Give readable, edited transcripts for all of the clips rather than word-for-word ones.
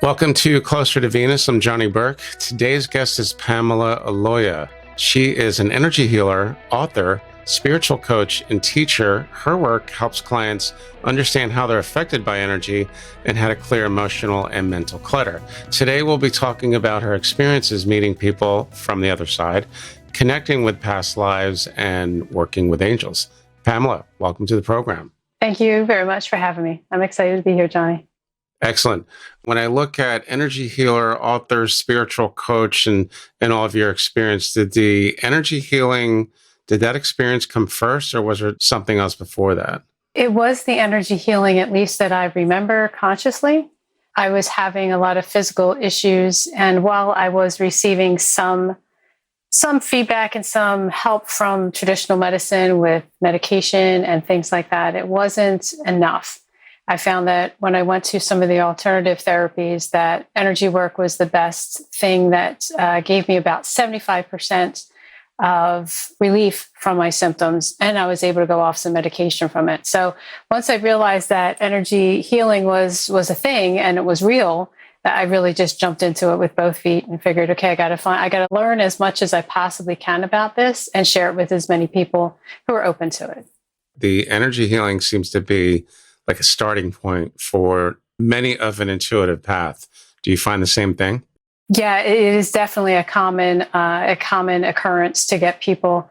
Welcome to Closer to Venus. I'm Johnny Burke. Today's guest is Pamela Aloia. She is an energy healer, author, spiritual coach, and teacher. Her work helps clients understand how they're affected by energy and how to clear emotional and mental clutter. Today, we'll be talking about her experiences meeting people from the other side, connecting with past lives, and working with angels. Pamela, welcome to the program. Thank you very much for having me. I'm excited to be here, Johnny. Excellent. When I look at energy healer, author, spiritual coach, and all of your experience, did the energy healing, did that experience come first, or was there something else before that? It was the energy healing, at least that I remember consciously. I was having a lot of physical issues, and while I was receiving some feedback and some help from traditional medicine with medication and things like that, it wasn't enough. I found that when I went to some of the alternative therapies, that energy work was the best thing that gave me about 75% of relief from my symptoms, and I was able to go off some medication from it. So once I realized that energy healing was a thing and it was real, I really just jumped into it with both feet and figured, okay, I got to learn as much as I possibly can about this and share it with as many people who are open to it. The energy healing seems to be like a starting point for many of an intuitive path. Do you find the same thing? Yeah, it is definitely a common occurrence to get people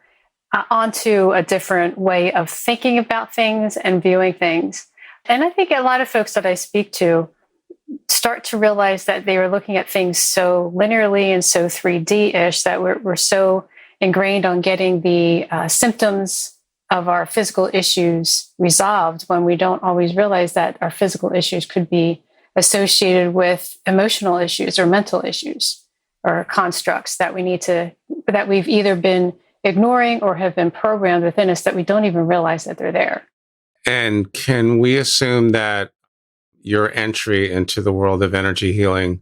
onto a different way of thinking about things and viewing things. And I think a lot of folks that I speak to start to realize that they were looking at things so linearly and so 3D-ish that we're so ingrained on getting the symptoms of our physical issues resolved when we don't always realize that our physical issues could be associated with emotional issues or mental issues or constructs that we've either been ignoring or have been programmed within us that we don't even realize that they're there. And can we assume that your entry into the world of energy healing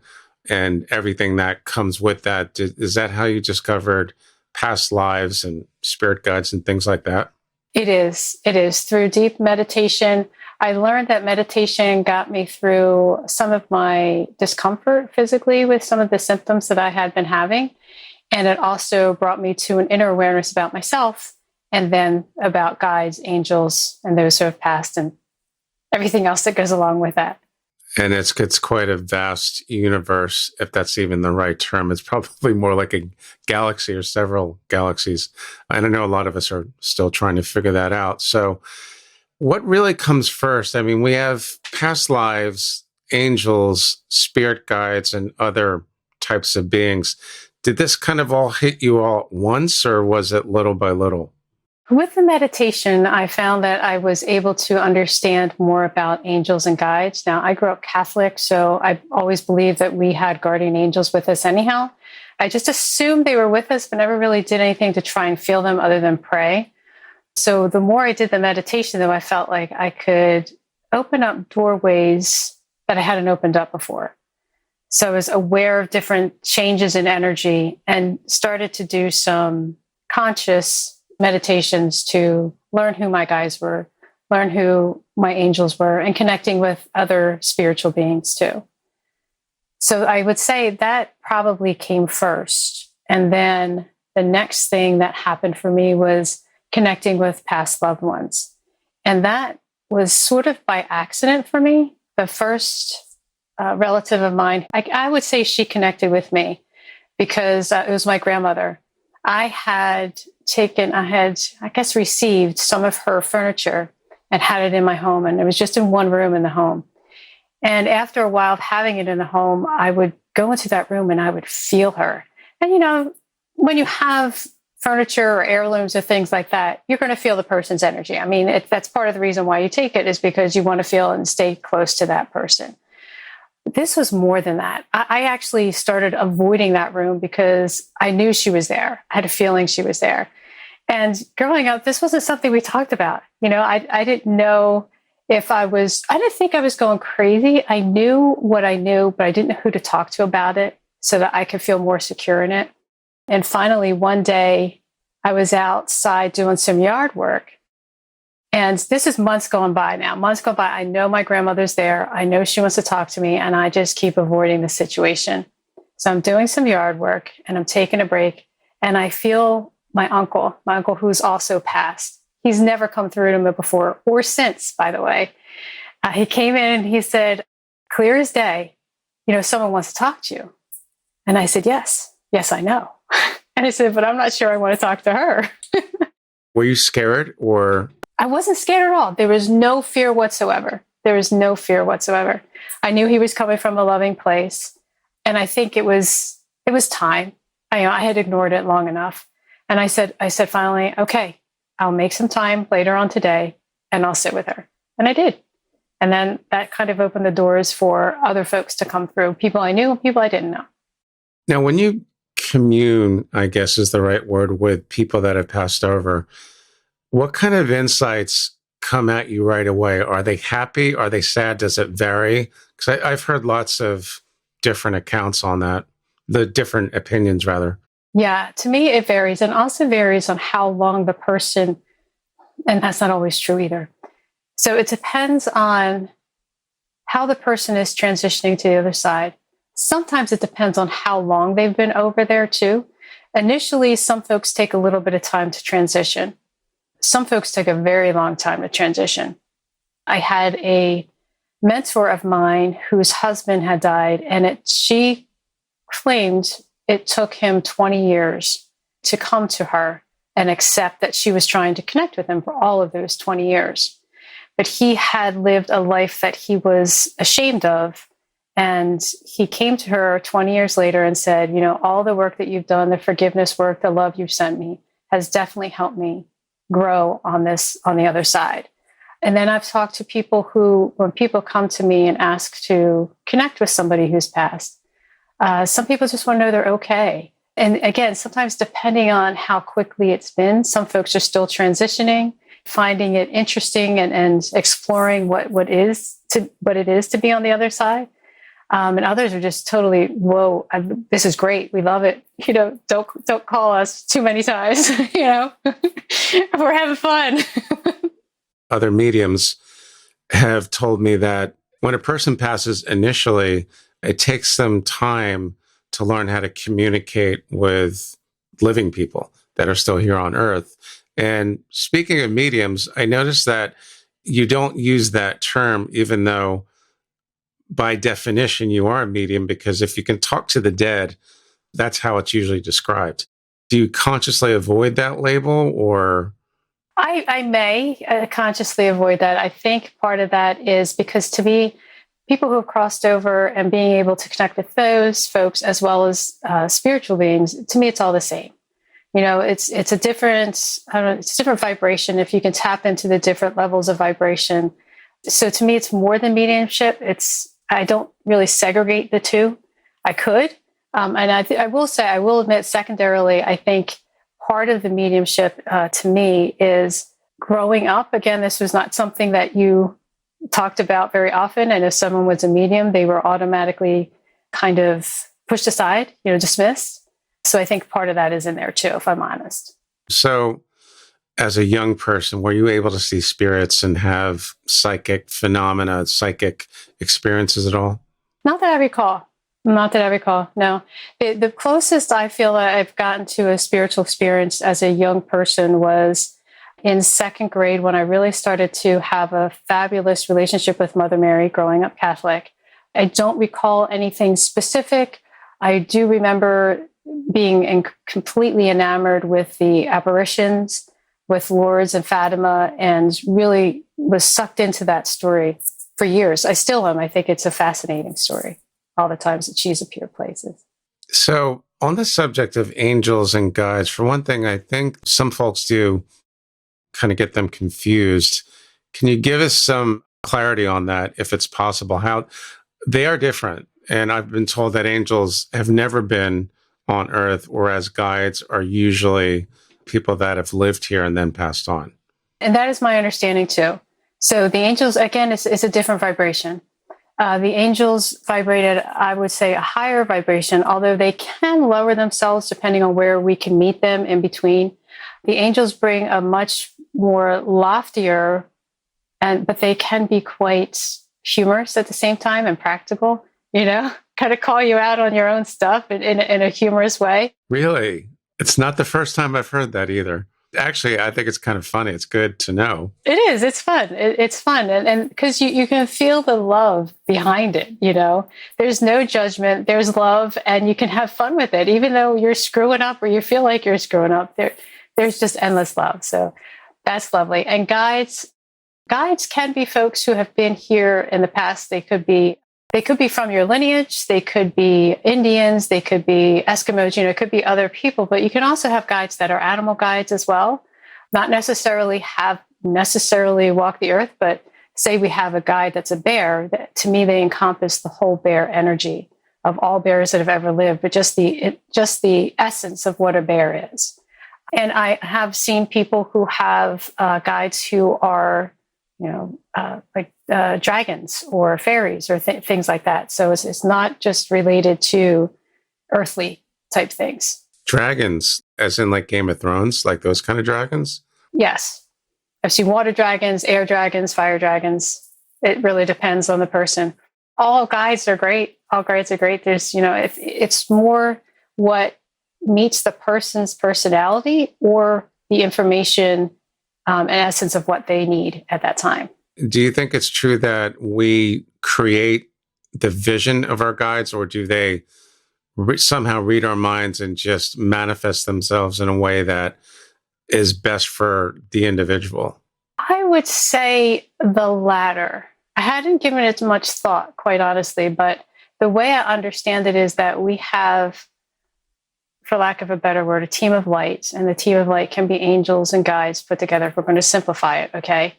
and everything that comes with that, is that how you discovered past lives and spirit guides and things like that? It is. Through deep meditation. I learned that meditation got me through some of my discomfort physically with some of the symptoms that I had been having. And it also brought me to an inner awareness about myself and then about guides, angels, and those who have passed and everything else that goes along with that. And it's quite a vast universe, if that's even the right term. It's probably more like a galaxy or several galaxies. And I know a lot of us are still trying to figure that out. So what really comes first? I mean, we have past lives, angels, spirit guides, and other types of beings. Did this kind of all hit you all at once, or was it little by little? With the meditation, I found that I was able to understand more about angels and guides. Now, I grew up Catholic, so I always believed that we had guardian angels with us anyhow. I just assumed they were with us, but never really did anything to try and feel them other than pray. So the more I did the meditation, though, I felt like I could open up doorways that I hadn't opened up before. So I was aware of different changes in energy and started to do some conscious meditations to learn who my guides were, learn who my angels were, and connecting with other spiritual beings too. So I would say that probably came first. And then the next thing that happened for me was connecting with past loved ones. And that was sort of by accident for me. The first relative of mine, I would say she connected with me because it was my grandmother. I had received some of her furniture and had it in my home. And it was just in one room in the home. And after a while of having it in the home, I would go into that room and I would feel her. And, when you have furniture or heirlooms or things like that, you're going to feel the person's energy. I mean, that's part of the reason why you take it is because you want to feel and stay close to that person. This was more than that. I actually started avoiding that room because I knew she was there. I had a feeling she was there. And growing up, this wasn't something we talked about. I didn't know I didn't think I was going crazy. I knew what I knew, but I didn't know who to talk to about it so that I could feel more secure in it. And finally, one day I was outside doing some yard work And this is months going by now. Months go by. I know my grandmother's there. I know she wants to talk to me, and I just keep avoiding the situation. So I'm doing some yard work and I'm taking a break, and I feel my uncle who's also passed. He's never come through to me before or since, by the way. He came in and he said, clear as day, someone wants to talk to you. And I said, yes, I know. And I said, but I'm not sure I want to talk to her. Were you scared or? I wasn't scared at all. There was no fear whatsoever. I knew he was coming from a loving place. And I think it was time. I had ignored it long enough. And I said finally, okay, I'll make some time later on today and I'll sit with her. And I did. And then that kind of opened the doors for other folks to come through, people I knew, people I didn't know. Now, when you commune, I guess is the right word, with people that have passed over, what kind of insights come at you right away? Are they happy? Are they sad? Does it vary? Because I've heard lots of different accounts on that, the different opinions, rather. Yeah, to me, it varies, and also varies on how long the person, and that's not always true either. So it depends on how the person is transitioning to the other side. Sometimes it depends on how long they've been over there too. Initially, some folks take a little bit of time to transition. Some folks take a very long time to transition. I had a mentor of mine whose husband had died, and she claimed it took him 20 years to come to her and accept that she was trying to connect with him for all of those 20 years. But he had lived a life that he was ashamed of. And he came to her 20 years later and said, all the work that you've done, the forgiveness work, the love you've sent me has definitely helped me grow on the other side. And then I've talked to people who, when people come to me and ask to connect with somebody who's passed, some people just want to know they're okay. And again, sometimes depending on how quickly it's been, some folks are still transitioning, finding it interesting and exploring what it is to be on the other side. And others are just totally, whoa, this is great. We love it. Don't call us too many times. We're having fun. Other mediums have told me that when a person passes initially, it takes them time to learn how to communicate with living people that are still here on Earth. And speaking of mediums, I noticed that you don't use that term, even though by definition you are a medium, because if you can talk to the dead, that's how it's usually described. Do you consciously avoid that label, or? I may consciously avoid that. I think part of that is because, to me, people who have crossed over and being able to connect with those folks as well as spiritual beings, to me, it's all the same. It's a different, it's a different vibration if you can tap into the different levels of vibration. So to me, it's more than mediumship. I don't really segregate the two. I could. And I will admit, secondarily, I think part of the mediumship to me is growing up. Again, this was not something that you talked about very often. And if someone was a medium, they were automatically kind of pushed aside, dismissed. So I think part of that is in there too, if I'm honest. So as a young person, were you able to see spirits and have psychic phenomena, psychic experiences at all? Not that I recall. No. The closest I feel that I've gotten to a spiritual experience as a young person was in second grade, when I really started to have a fabulous relationship with Mother Mary, growing up Catholic. I don't recall anything specific. I do remember being completely enamored with the apparitions, with Lourdes and Fatima, and really was sucked into that story for years. I still am. I think it's a fascinating story, all the times that she's appeared places. So on the subject of angels and guides, for one thing, I think some folks do kind of get them confused. Can you give us some clarity on that, if it's possible? How they are different. And I've been told that angels have never been on Earth, whereas guides are usually people that have lived here and then passed on. And that is my understanding too. So the angels, again, is a different vibration. The angels vibrated, I would say, a higher vibration, although they can lower themselves depending on where we can meet them in between. The angels bring a much more loftier, but they can be quite humorous at the same time and practical, kind of call you out on your own stuff in a humorous way. Really? It's not the first time I've heard that either. Actually, I think it's kind of funny. It's good to know. It is. It's fun. It's fun. And because you can feel the love behind it, there's no judgment, there's love, and you can have fun with it. Even though you're screwing up or you feel like you're screwing up, there's just endless love. So that's lovely. And guides can be folks who have been here in the past. They could be from your lineage. They could be Indians. They could be Eskimos. It could be other people. But you can also have guides that are animal guides as well. Not necessarily walk the earth, but say we have a guide that's a bear. To me, they encompass the whole bear energy of all bears that have ever lived, but just the essence of what a bear is. And I have seen people who have guides who are like dragons or fairies or things like that. So it's not just related to earthly type things. Dragons, as in like Game of Thrones, like those kind of dragons? Yes. I've seen water dragons, air dragons, fire dragons. It really depends on the person. All guides are great. All guides are great. There's, it's more what meets the person's personality or the information and essence of what they need at that time. Do you think it's true that we create the vision of our guides, or do they somehow read our minds and just manifest themselves in a way that is best for the individual? I would say the latter. I hadn't given it much thought, quite honestly, but the way I understand it is that we have, for lack of a better word, a team of light, and the team of light can be angels and guides put together if we're going to simplify it, okay?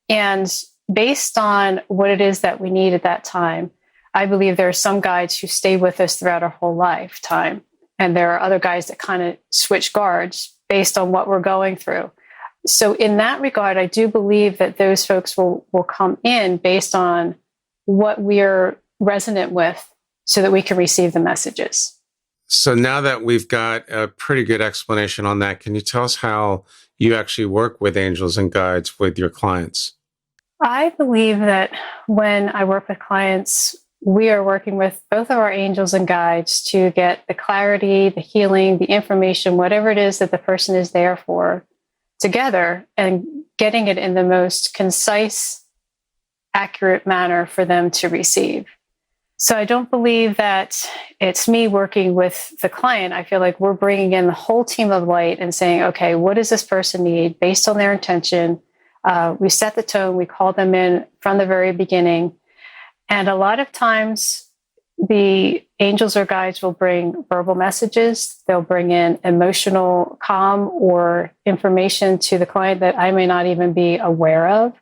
And based on what it is that we need at that time, I believe there are some guides who stay with us throughout our whole lifetime. And there are other guides that kind of switch guards based on what we're going through. So in that regard, I do believe that those folks will come in based on what we're resonant with so that we can receive the messages. So now that we've got a pretty good explanation on that, can you tell us how you actually work with angels and guides with your clients? I believe that when I work with clients, we are working with both of our angels and guides to get the clarity, the healing, the information, whatever it is that the person is there for, together and getting it in the most concise, accurate manner for them to receive. So I don't believe that it's me working with the client. I feel like we're bringing in the whole team of light and saying, okay, what does this person need based on their intention? We set the tone, we call them in from the very beginning. And a lot of times the angels or guides will bring verbal messages. They'll bring in emotional calm or information to the client that I may not even be aware of.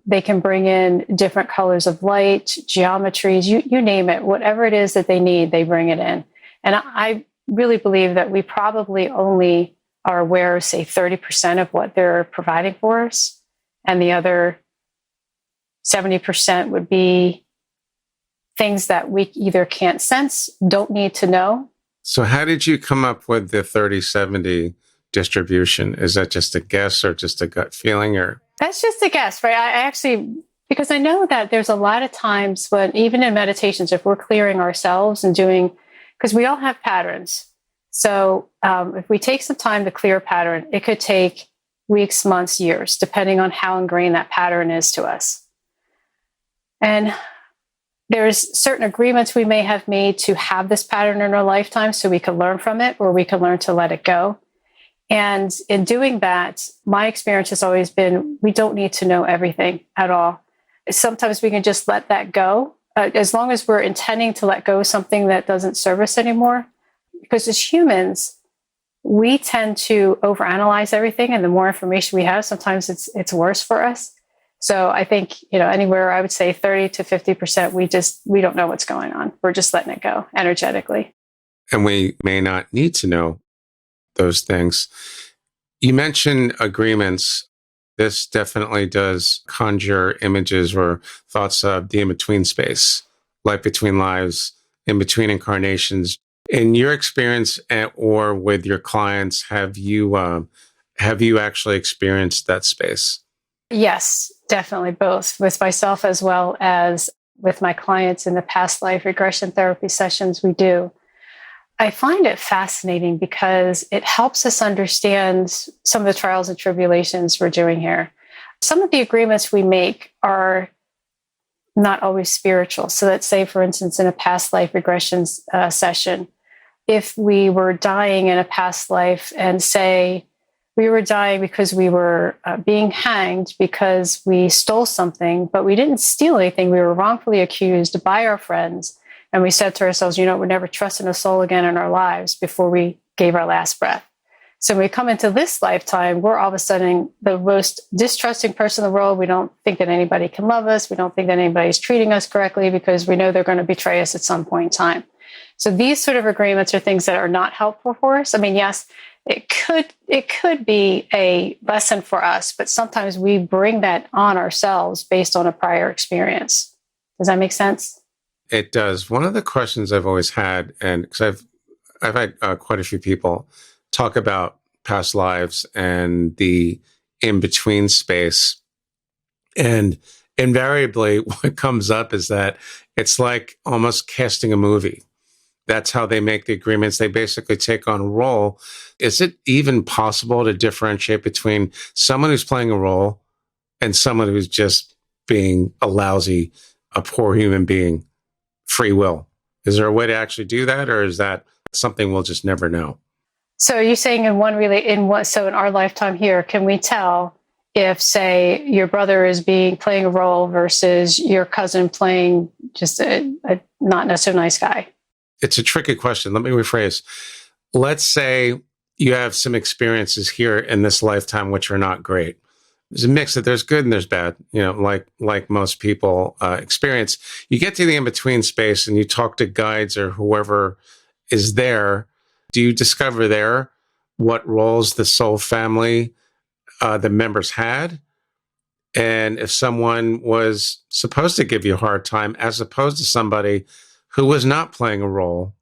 They can bring in different colors of light, geometries, you name it, whatever it is that they need, they bring it in. And I really believe that we probably only are aware of, say, 30% of what they're providing for us. And the other 70% would be things that we either can't sense, don't need to know. So how did you come up with the 30-70 distribution? Is that just a guess or just a gut feeling? Or that's just a guess, right? I actually, because I know that there's a lot of times when, even in meditations, if we're clearing ourselves and doing, because we all have patterns. So if we take some time to clear a pattern, it could take weeks, months, years, depending on how ingrained that pattern is to us. And there's certain agreements we may have made to have this pattern in our lifetime so we can learn from it, or we can learn to let it go. And in doing that, my experience has always been, we don't need to know everything at all. Sometimes we can just let that go, as long as we're intending to let go of something that doesn't serve us anymore. Because as humans, we tend to overanalyze everything, and the more information we have, sometimes it's worse for us. So I think, anywhere I would say 30 to 50%, we don't know what's going on. We're just letting it go energetically. And we may not need to know those things. You mentioned agreements. This definitely does conjure images or thoughts of the in-between space, life between lives, in between incarnations. In your experience or with your clients, have you Have you actually experienced that space? Yes, definitely both with myself as well as with my clients in the past life regression therapy sessions we do. I find it fascinating because it helps us understand some of the trials and tribulations we're doing here. Some of the agreements we make are not always spiritual. So let's say, for instance, in a past life regression session, if we were dying in a past life and say we were dying because we were being hanged because we stole something, but we didn't steal anything, we were wrongfully accused by our friends. And we said to ourselves, we're never trusting a soul again in our lives before we gave our last breath. So when we come into this lifetime, we're all of a sudden the most distrusting person in the world. We don't think that anybody can love us. We don't think that anybody's treating us correctly because we know they're going to betray us at some point in time. So these sort of agreements are things that are not helpful for us. I mean, yes, it could be a lesson for us, but sometimes we bring that on ourselves based on a prior experience. Does that make sense? It does. One of the questions I've always had, and because I've had quite a few people talk about past lives and the in-between space. And invariably, what comes up is that it's like almost casting a movie. That's how they make the agreements. They basically take on a role. Is it even possible to differentiate between someone who's playing a role and someone who's just being a poor human being, free will? Is there a way to actually do that, or is that something we'll just never know? So are you saying so in our lifetime here, can we tell if, say, your brother is playing a role versus your cousin playing just a not necessarily nice guy? It's a tricky question. Let me rephrase. Let's say you have some experiences here in this lifetime which are not great. There's a mix that there's good and there's bad, like most people experience. You get to the in-between space and you talk to guides or whoever is there. Do you discover there what roles the soul family, the members had? And if someone was supposed to give you a hard time as opposed to somebody who was not playing a role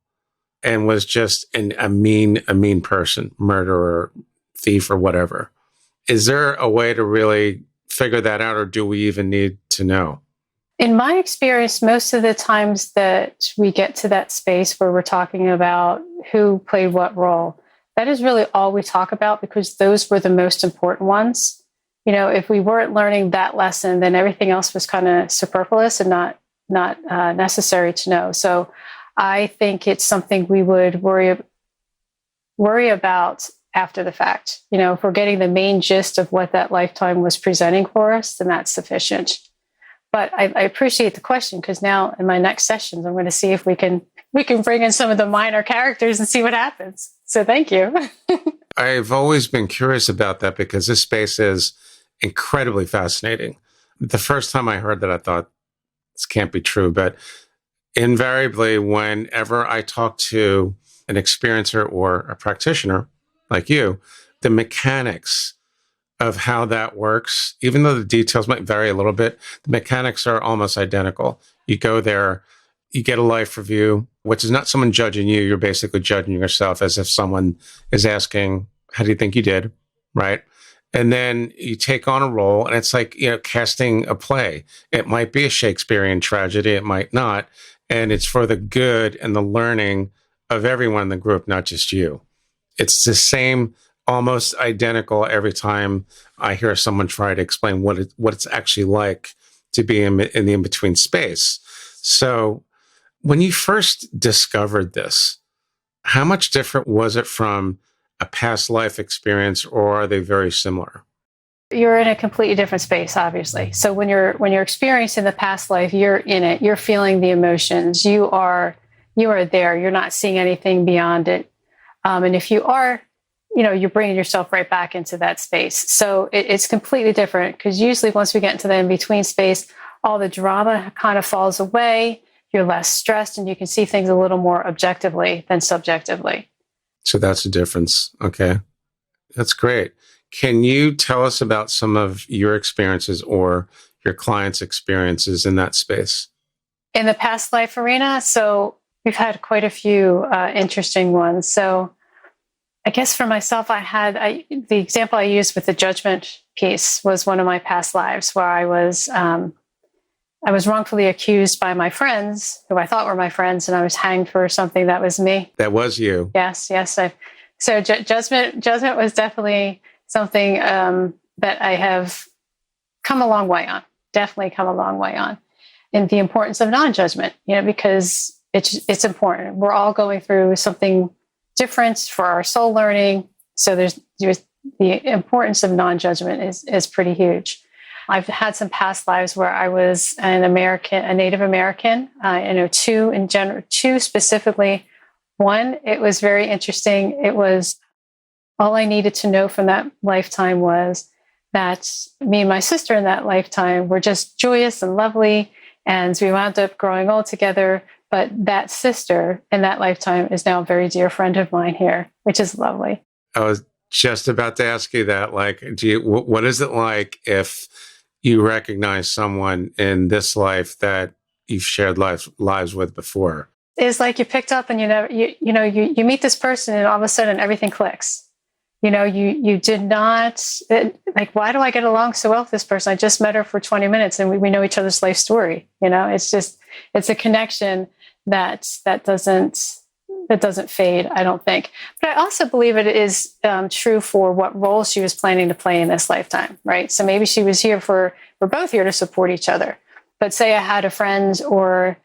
and was just a mean person, murderer, thief, or whatever. Is there a way to really figure that out, or do we even need to know? In my experience, most of the times that we get to that space where we're talking about who played what role, that is really all we talk about because those were the most important ones. If we weren't learning that lesson, then everything else was kind of superfluous and not necessary to know. So I think it's something we would worry about after the fact. If we're getting the main gist of what that lifetime was presenting for us, then that's sufficient. But I appreciate the question because now in my next sessions, I'm going to see if we can bring in some of the minor characters and see what happens. So thank you. I've always been curious about that because this space is incredibly fascinating. The first time I heard that, I thought, this can't be true. But invariably, whenever I talk to an experiencer or a practitioner like you, the mechanics of how that works, even though the details might vary a little bit, the mechanics are almost identical. You go there, you get a life review, which is not someone judging you. You're basically judging yourself as if someone is asking, how do you think you did? Right. And then you take on a role, and it's like, casting a play. It might be a Shakespearean tragedy. It might not. And it's for the good and the learning of everyone in the group, not just you. It's the same, almost identical every time I hear someone try to explain what it's actually like to be in the in-between space. So when you first discovered this, how much different was it from a past life experience, or are they very similar? You're in a completely different space, obviously. So when you're experiencing the past life, you're in it. You're feeling the emotions. You are there. You're not seeing anything beyond it. And if you are, you're bringing yourself right back into that space. So it's completely different because usually once we get into the in-between space, all the drama kind of falls away. You're less stressed and you can see things a little more objectively than subjectively. So that's the difference. Okay. That's great. Can you tell us about some of your experiences or your clients' experiences in that space? In the past life arena, so we've had quite a few interesting ones. So I guess for myself, the example I used with the judgment piece was one of my past lives where I was wrongfully accused by my friends, who I thought were my friends, and I was hanged for something that was me. That was you. Yes. Judgment was definitely something that I have come a long way on. Definitely come a long way on, and the importance of non-judgment. Because it's important. We're all going through something different for our soul learning. So there's the importance of non-judgment is pretty huge. I've had some past lives where I was a Native American. Two specifically. One, it was very interesting. It was all I needed to know from that lifetime was that me and my sister in that lifetime were just joyous and lovely, and we wound up growing old together. But that sister in that lifetime is now a very dear friend of mine here, which is lovely. I was just about to ask you that. Like, what is it like if you recognize someone in this life that you've shared lives with before? It's like you picked up and you meet this person and all of a sudden everything clicks. You did not, like, why do I get along so well with this person? I just met her for 20 minutes and we know each other's life story. It's a connection that doesn't fade, I don't think. But I also believe it is true for what role she was planning to play in this lifetime, right? So maybe she was we're both here to support each other. But say I had a friend or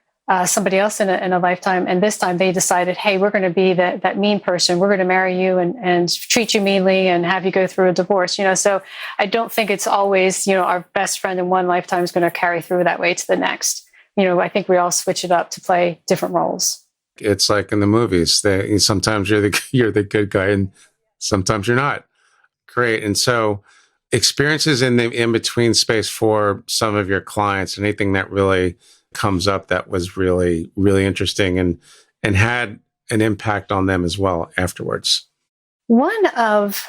somebody else in a lifetime, and this time they decided, hey, we're going to be that mean person. We're going to marry you and treat you meanly and have you go through a divorce. So I don't think it's always, our best friend in one lifetime is going to carry through that way to the next. I think we all switch it up to play different roles. It's like in the movies. Sometimes you're the good guy, and sometimes you're not. Great. And so, experiences in the in between space for some of your clients. Anything that really comes up that was really, really interesting and had an impact on them as well afterwards. One of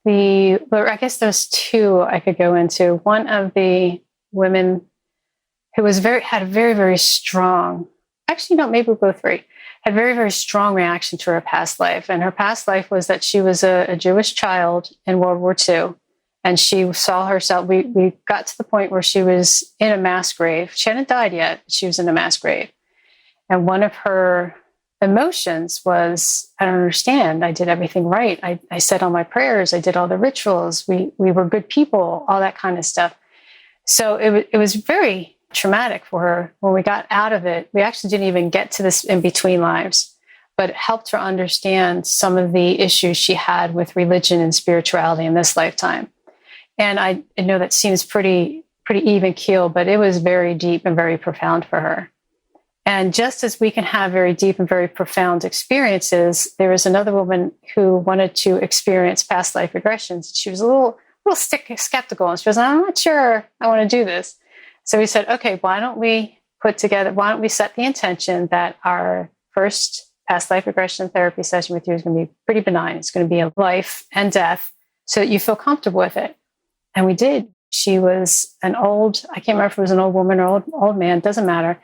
I guess there's two I could go into. One of the women who had a very, very strong. Actually, no, maybe we'll go three. Had a very, very strong reaction to her past life. And her past life was that she was a Jewish child in World War II. And she saw herself, we got to the point where she was in a mass grave. She hadn't died yet. She was in a mass grave. And one of her emotions was, I don't understand. I did everything right. I said all my prayers. I did all the rituals. We were good people, all that kind of stuff. So it was very traumatic for her. When we got out of it, we actually didn't even get to this in between lives, but it helped her understand some of the issues she had with religion and spirituality in this lifetime. And I know that seems pretty even keel, but it was very deep and very profound for her. And just as we can have very deep and very profound experiences, there was another woman who wanted to experience past life regressions. She was a little skeptical, and she was, I'm not sure I want to do this. So we said, okay, why don't we set the intention that our first past life regression therapy session with you is going to be pretty benign. It's going to be a life and death so that you feel comfortable with it. And we did. She was I can't remember if it was an old woman or old man, doesn't matter.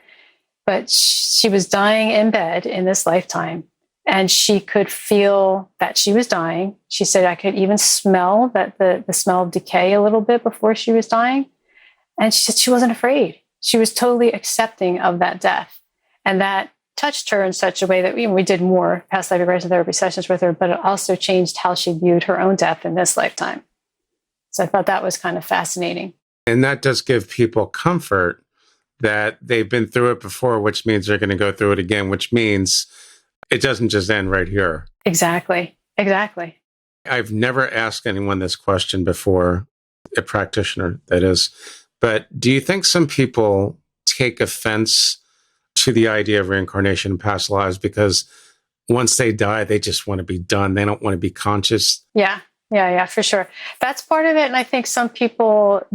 But she was dying in bed in this lifetime. And she could feel that she was dying. She said, I could even smell the smell of decay a little bit before she was dying. And she said she wasn't afraid. She was totally accepting of that death. And that touched her in such a way that we did more past life regression therapy sessions with her, but it also changed how she viewed her own death in this lifetime. So I thought that was kind of fascinating. And that does give people comfort that they've been through it before, which means they're going to go through it again, which means it doesn't just end right here. Exactly. I've never asked anyone this question before, a practitioner, that is. But do you think some people take offense to the idea of reincarnation in past lives because once they die, they just want to be done? They don't want to be conscious. Yeah, for sure. That's part of it. And I think some people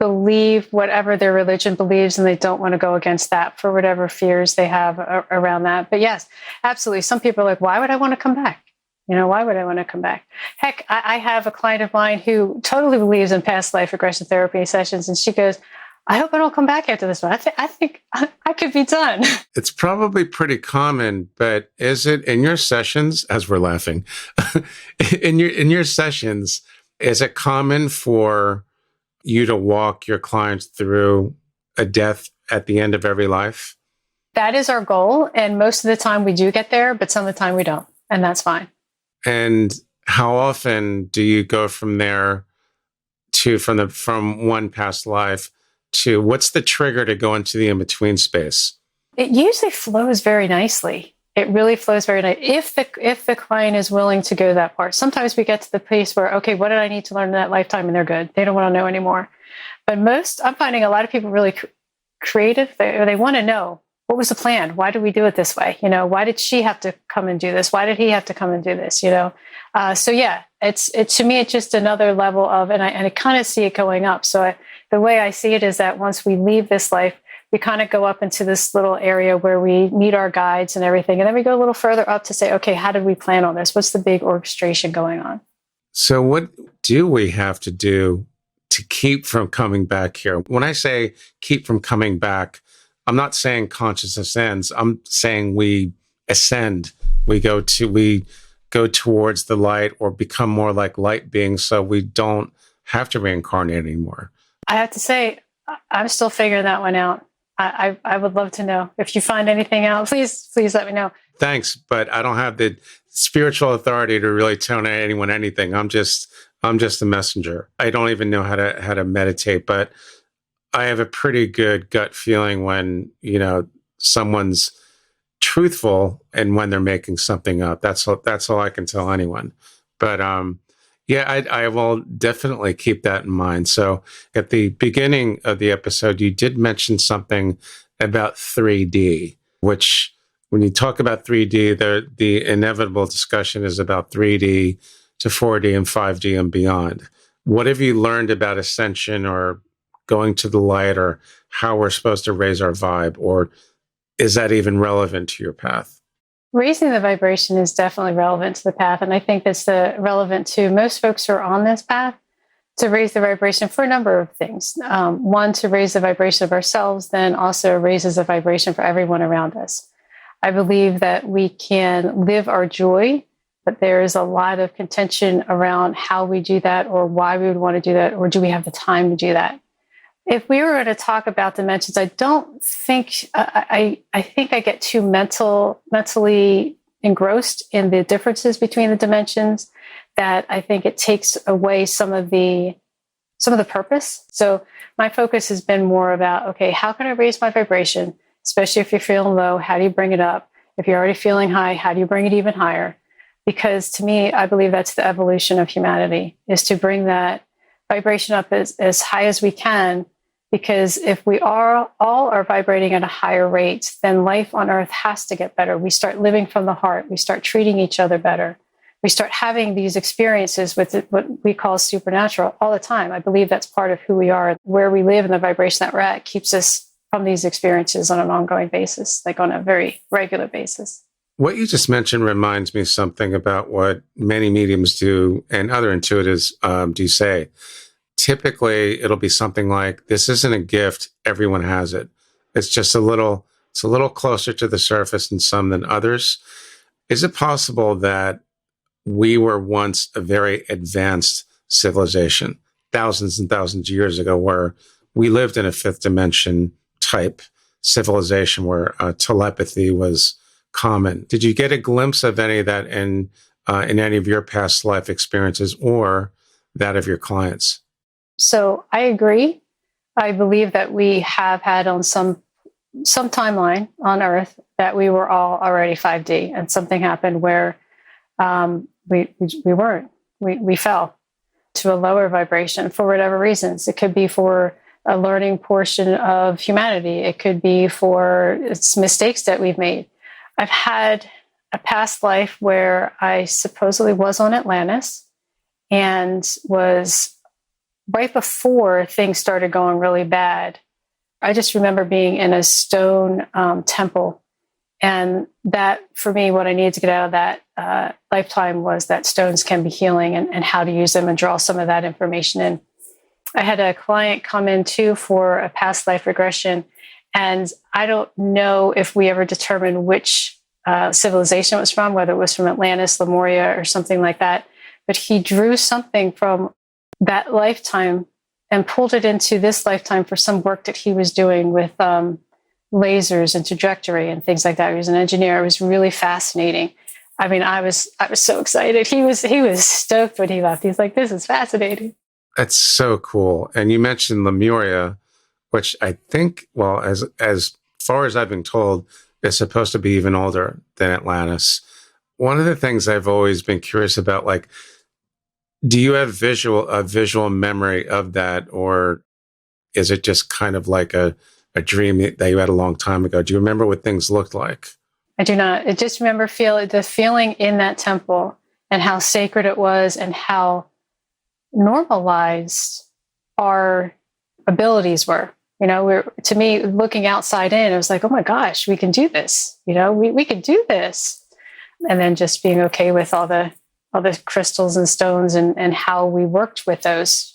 believe whatever their religion believes, and they don't want to go against that for whatever fears they have around that. But yes, absolutely. Some people are like, why would I want to come back? Why would I want to come back? Heck, I have a client of mine who totally believes in past life regression therapy sessions. And she goes, I hope I don't come back after this one. I think I could be done. It's probably pretty common, but is it in your sessions, as we're laughing, in your sessions, is it common for you to walk your clients through a death at the end of every life? That is our goal. And most of the time we do get there, but some of the time we don't. And that's fine. And how often do you go from there to from one past life to what's the trigger to go into the in-between space? It usually flows very nicely. It really flows very nice if the client is willing to go that part. Sometimes we get to the place where, okay, what did I need to learn in that lifetime? And they're good. They don't want to know anymore. But I'm finding a lot of people really creative. They want to know, what was the plan? Why did we do it this way? Why did she have to come and do this? Why did he have to come and do this? So yeah, it's to me, it's just another level of, and I kind of see it going up. So the way I see it is that once we leave this life, we kind of go up into this little area where we meet our guides and everything. And then we go a little further up to say, okay, how did we plan on this? What's the big orchestration going on? So what do we have to do to keep from coming back here? When I say keep from coming back, I'm not saying consciousness ends. I'm saying we ascend. We go towards the light or become more like light beings so we don't have to reincarnate anymore. I have to say, I'm still figuring that one out. I would love to know. If you find anything out, please let me know. Thanks, but I don't have the spiritual authority to really tell anyone anything. I'm just a messenger. I don't even know how to meditate, but I have a pretty good gut feeling when, someone's truthful and when they're making something up. That's all I can tell anyone. But yeah, I will definitely keep that in mind. So at the beginning of the episode, you did mention something about 3D, which when you talk about 3D, the inevitable discussion is about 3D to 4D and 5D and beyond. What have you learned about ascension or going to the light or how we're supposed to raise our vibe? Or is that even relevant to your path? Raising the vibration is definitely relevant to the path. And I think that's relevant to most folks who are on this path to raise the vibration for a number of things. One, to raise the vibration of ourselves, then also raises the vibration for everyone around us. I believe that we can live our joy, but there is a lot of contention around how we do that or why we would want to do that, or do we have the time to do that? If we were to talk about dimensions, I don't think, I think I get too mentally engrossed in the differences between the dimensions that I think it takes away some of the purpose. So my focus has been more about, okay, how can I raise my vibration? Especially if you're feeling low, how do you bring it up? If you're already feeling high, how do you bring it even higher? Because to me, I believe that's the evolution of humanity, is to bring that vibration up as high as we can. Because if we all are vibrating at a higher rate, then life on earth has to get better. We start living from the heart. We start treating each other better. We start having these experiences with what we call supernatural all the time. I believe that's part of who we are. Where we live and the vibration that we're at keeps us from these experiences on an ongoing basis, like on a very regular basis. What you just mentioned reminds me something about what many mediums do and other intuitives do say. Typically, it'll be something like, this isn't a gift, everyone has it. It's just a little closer to the surface in some than others. Is it possible that we were once a very advanced civilization, thousands and thousands of years ago, where we lived in a fifth dimension type civilization where telepathy was common? Did you get a glimpse of any of that in any of your past life experiences or that of your clients? So I agree. I believe that we have had on some timeline on Earth that we were all already 5D, and something happened where we weren't. We fell to a lower vibration for whatever reasons. It could be for a learning portion of humanity. It could be for its mistakes that we've made. I've had a past life where I supposedly was on Atlantis and was right before things started going really bad. I just remember being in a stone temple. And that, for me, what I needed to get out of that lifetime was that stones can be healing and how to use them and draw some of that information in. I had a client come in too for a past life regression. And I don't know if we ever determined which civilization it was from, whether it was from Atlantis, Lemuria, or something like that. But he drew something from that lifetime and pulled it into this lifetime for some work that he was doing with lasers and trajectory and things like that. He was an engineer. It was really fascinating. I mean, I was so excited. He was stoked when he left. He's like, "This is fascinating." That's so cool. And you mentioned Lemuria, which I think, well, as far as I've been told, is supposed to be even older than Atlantis. One of the things I've always been curious about, like, do you have a visual memory of that, or is it just kind of like a dream that you had a long time ago? Do you remember what things looked like? I do not. I just remember the feeling in that temple and how sacred it was and how normalized our abilities were. To me, looking outside in, it was like, oh my gosh, we can do this. We can do this. And then just being okay with all the crystals and stones and how we worked with those.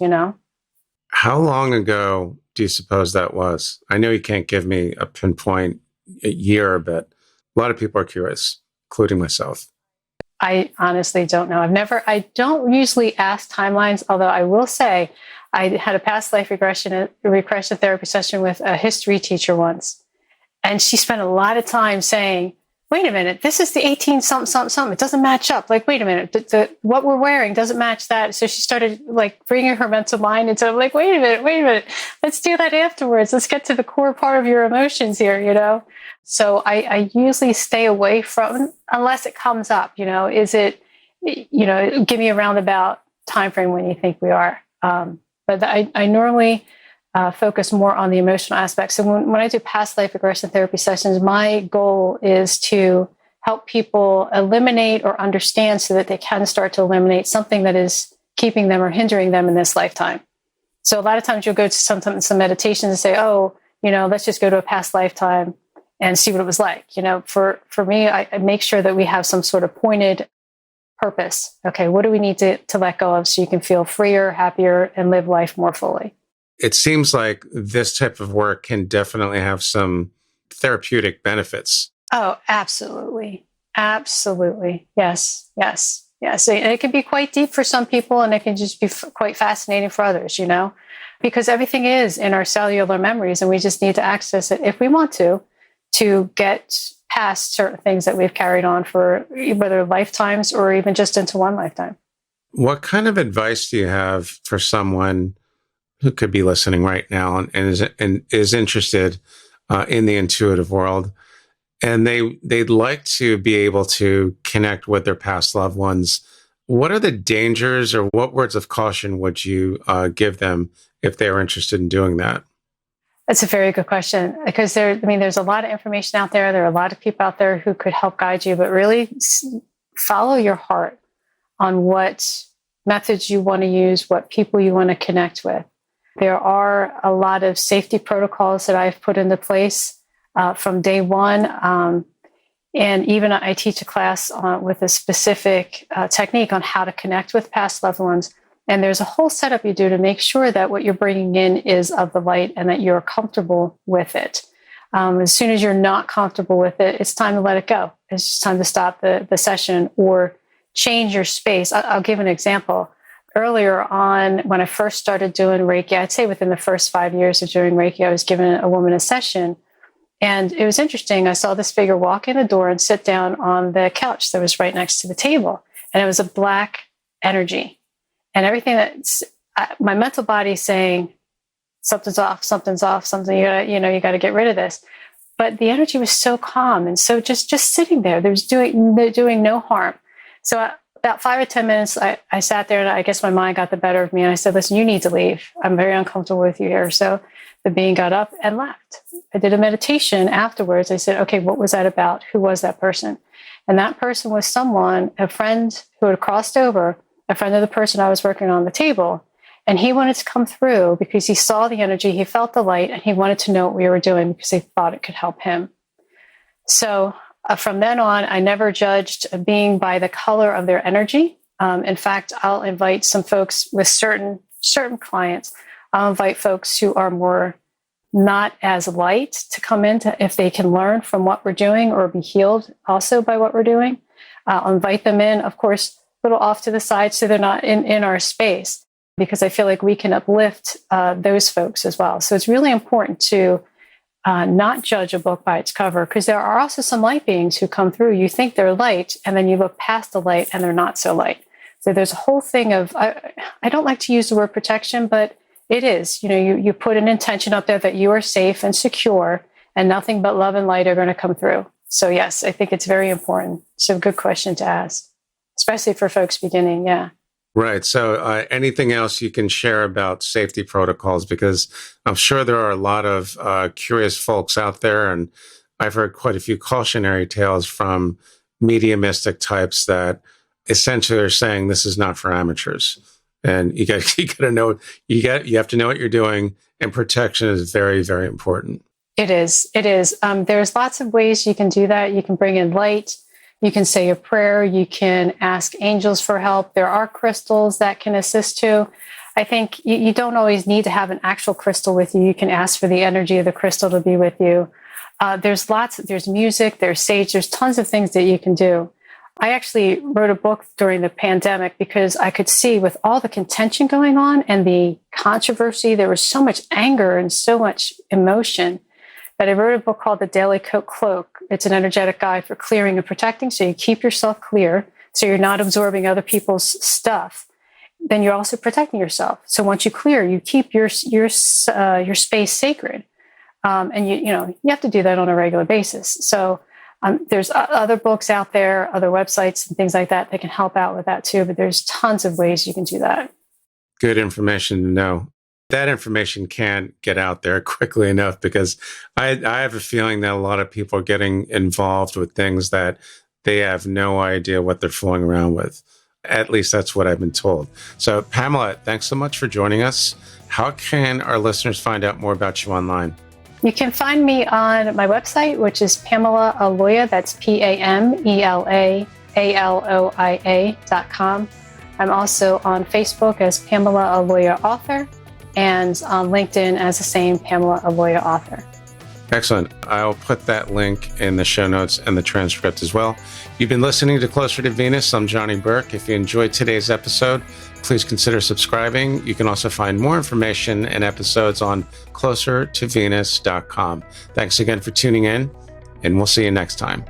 How long ago do you suppose that was? I know you can't give me a pinpoint year, but a lot of people are curious, including myself. I honestly don't know. I don't usually ask timelines, although I will say I had a past life regression therapy session with a history teacher once. And she spent a lot of time saying, wait a minute, this is the 18 something, something, something. It doesn't match up. Like, wait a minute, what we're wearing doesn't match that. So she started like bringing her mental mind into, I'm like, wait a minute, let's do that afterwards. Let's get to the core part of your emotions here. So I usually stay away from, unless it comes up, is it, give me a roundabout time frame when you think we are. But I normally focus more on the emotional aspects. So when I do past life regression therapy sessions, my goal is to help people eliminate or understand so that they can start to eliminate something that is keeping them or hindering them in this lifetime. So a lot of times you'll go to some meditations and say, oh, let's just go to a past lifetime and see what it was like. For me, I make sure that we have some sort of pointed purpose. Okay, what do we need to let go of so you can feel freer, happier, and live life more fully? It seems like this type of work can definitely have some therapeutic benefits. Oh, absolutely. Absolutely. Yes. And it can be quite deep for some people, and it can just be quite fascinating for others, because everything is in our cellular memories, and we just need to access it if we want to get past certain things that we've carried on for whether lifetimes or even just into one lifetime. What kind of advice do you have for someone who could be listening right now and is interested in the intuitive world, and they'd like to be able to connect with their past loved ones? What are the dangers, or what words of caution would you give them if they were interested in doing that? That's a very good question, because there's a lot of information out there. There are a lot of people out there who could help guide you, but really follow your heart on what methods you want to use, what people you want to connect with. There are a lot of safety protocols that I've put into place from day one. And even I teach a class with a specific technique on how to connect with past loved ones. And there's a whole setup you do to make sure that what you're bringing in is of the light and that you're comfortable with it. As soon as you're not comfortable with it, it's time to let it go. It's just time to stop the session or change your space. I'll give an example. Earlier on, when I first started doing Reiki, I'd say within the first 5 years of doing Reiki, I was giving a woman a session. And it was interesting. I saw this figure walk in the door and sit down on the couch that was right next to the table. And it was a black energy. And everything my mental body saying, something's off, something, you got to get rid of this. But the energy was so calm. And so just sitting there, there was doing no harm. So about 5 or 10 minutes, I sat there, and I guess my mind got the better of me. And I said, listen, you need to leave. I'm very uncomfortable with you here. So the being got up and left. I did a meditation afterwards. I said, okay, what was that about? Who was that person? And that person was a friend who had crossed over, a friend of the person I was working on the table. And he wanted to come through because he saw the energy, he felt the light, and he wanted to know what we were doing because he thought it could help him. So from then on, I never judged a being by the color of their energy. In fact, I'll invite some folks with certain clients. I'll invite folks who are more not as light to come in if they can learn from what we're doing or be healed also by what we're doing. I'll invite them in, of course, a little off to the side so they're not in our space, because I feel like we can uplift those folks as well. So it's really important to not judge a book by its cover, because there are also some light beings who come through. You think they're light, and then you look past the light and they're not so light. So there's a whole thing of, I don't like to use the word protection, but it is. You put an intention up there that you are safe and secure, and nothing but love and light are going to come through. So yes, I think it's very important. So good question to ask, especially for folks beginning. Yeah. Right. So anything else you can share about safety protocols? Because I'm sure there are a lot of curious folks out there, and I've heard quite a few cautionary tales from mediumistic types that essentially are saying this is not for amateurs. And you got to know, you have to know what you're doing, and protection is very, very important. It is. There's lots of ways you can do that. You can bring in light. You can say a prayer. You can ask angels for help. There are crystals that can assist too. I think you don't always need to have an actual crystal with you. You can ask for the energy of the crystal to be with you. There's music, there's sage, there's tons of things that you can do. I actually wrote a book during the pandemic because I could see, with all the contention going on and the controversy, there was so much anger and so much emotion, that I wrote a book called The Daily Cloak. It's an energetic guide for clearing and protecting. So you keep yourself clear, so you're not absorbing other people's stuff. Then you're also protecting yourself. So once you clear, you keep your space sacred, and you have to do that on a regular basis. So there's other books out there, other websites and things like that can help out with that too. But there's tons of ways you can do that. Good information to know. That information can't get out there quickly enough, because I have a feeling that a lot of people are getting involved with things that they have no idea what they're fooling around with. At least that's what I've been told. So Pamela, thanks so much for joining us. How can our listeners find out more about you online? You can find me on my website, which is Pamela Aloia. That's PamelaAloia.com. I'm also on Facebook as Pamela Aloia Author, and on LinkedIn as the same Pamela Aloia Author. Excellent. I'll put that link in the show notes and the transcript as well. You've been listening to Closer to Venus. I'm Johnny Burke. If you enjoyed today's episode, please consider subscribing. You can also find more information and episodes on closertovenus.com. Thanks again for tuning in, and we'll see you next time.